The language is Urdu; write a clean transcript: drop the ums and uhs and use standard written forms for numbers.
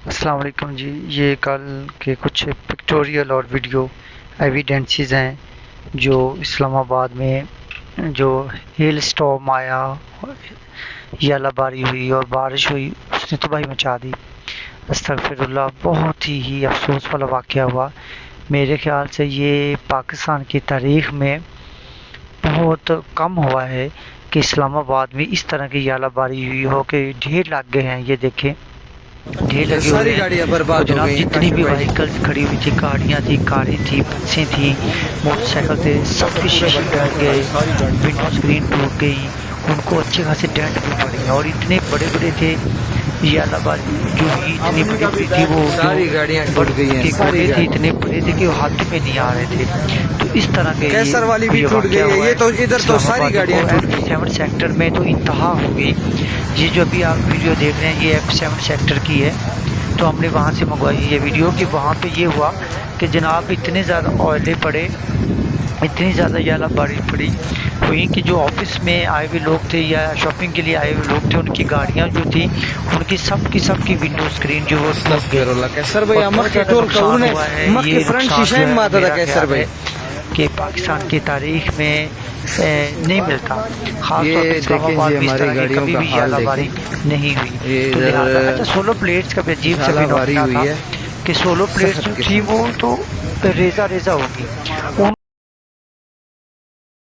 السلام علیکم جی، یہ کل کے کچھ پکٹوریل اور ویڈیو ایویڈنسز ہیں جو اسلام آباد میں جو ہیل اسٹارم آیا، یالہ باری ہوئی اور بارش ہوئی، اس نے تباہی مچا دی۔ استغفر اللہ، بہت ہی افسوس والا واقعہ ہوا۔ میرے خیال سے یہ پاکستان کی تاریخ میں بہت کم ہوا ہے کہ اسلام آباد میں اس طرح کی یالہ باری ہوئی ہو کہ ڈھیر لگ گئے ہیں۔ یہ دیکھیں، ڈھیر یہ لگے ہوئے ساری ہیں۔ گاڑیاں اور برباد ہو جناب گئی جتنی کاشف بھی بھائی۔ وہیکلز کھڑی ہوئی تھی، گاڑیاں تھی، کاریں تھی، بسیں تھیں، موٹر سائیکل تھے، سب کے شیشے ٹوٹ گئے، ونڈو اسکرین ٹوٹ گئی، ان کو اچھے خاصے ڈینٹ بھی پڑ گئے، اور اتنے بڑے بڑے تھے یہ الاباد جو ہوئی، اتنی بڑی بڑی تھی، وہ جو ساری گاڑیاں ٹوٹ برف گئی ہیں، کے ساری گولے تھے گاڑی اتنے بڑے تھے کہ وہ ہاتھ میں نہیں آ رہے تھے۔ تو اس طرح کے کیسر والی بھی یہ ٹوٹ واقعہ گئی ہے، ہوا یہ ہے تو ادھر تو اسلام ساری آباد میں۔ گاڑیاں اور ٹوٹ ایف گئی۔ سیون سیکٹر میں تو انتہا ہو گئی۔ یہ جو ابھی آپ ویڈیو دیکھ رہے ہیں، یہ ایف سیون سیکٹر کی ہے۔ تو ہم نے وہاں سے منگوائی یہ ویڈیو کہ وہاں پہ یہ ہوا کہ جناب اتنے زیادہ اویلے پڑے، اتنی زیادہ یالہ باری پڑی ہوئی کہ جو آفس میں آئے ہوئے لوگ تھے یا شاپنگ کے لیے آئے ہوئے لوگ تھے، ان کی گاڑیاں جو تھی، ان کی سب کی ونڈو اسکرین جو وہ ٹوٹ استغفر گئی، اللہ، کیسر اور بھائی بہت مکھ کے زیادہ ٹول نقصان کورنے ہوا ہے۔ مکھ کے یہ فرنٹ نقصان شیشہ جو میں ہے ماتا تھا میرا کیسر خیال بھائی۔ ہے کہ پاکستان کی تاریخ میں نہیں ملتا، خاص طور پہ یہ اسلام دیکھیں آباد جی میں اس ہماری طرح کی گاڑیوں کبھی کا بھی حال یالہ دیکھیں، باری نہیں ہوئی۔ یہ تو ادھر لہٰذا اچھا، سولو پلیٹس کا بھی عجیب سا جھالہ باری فینومینا تھا ہوئی ہے کہ سولو پلیٹس سخت جو تھی قسم کی۔ وہ تو ریزہ ریزہ ہوگی،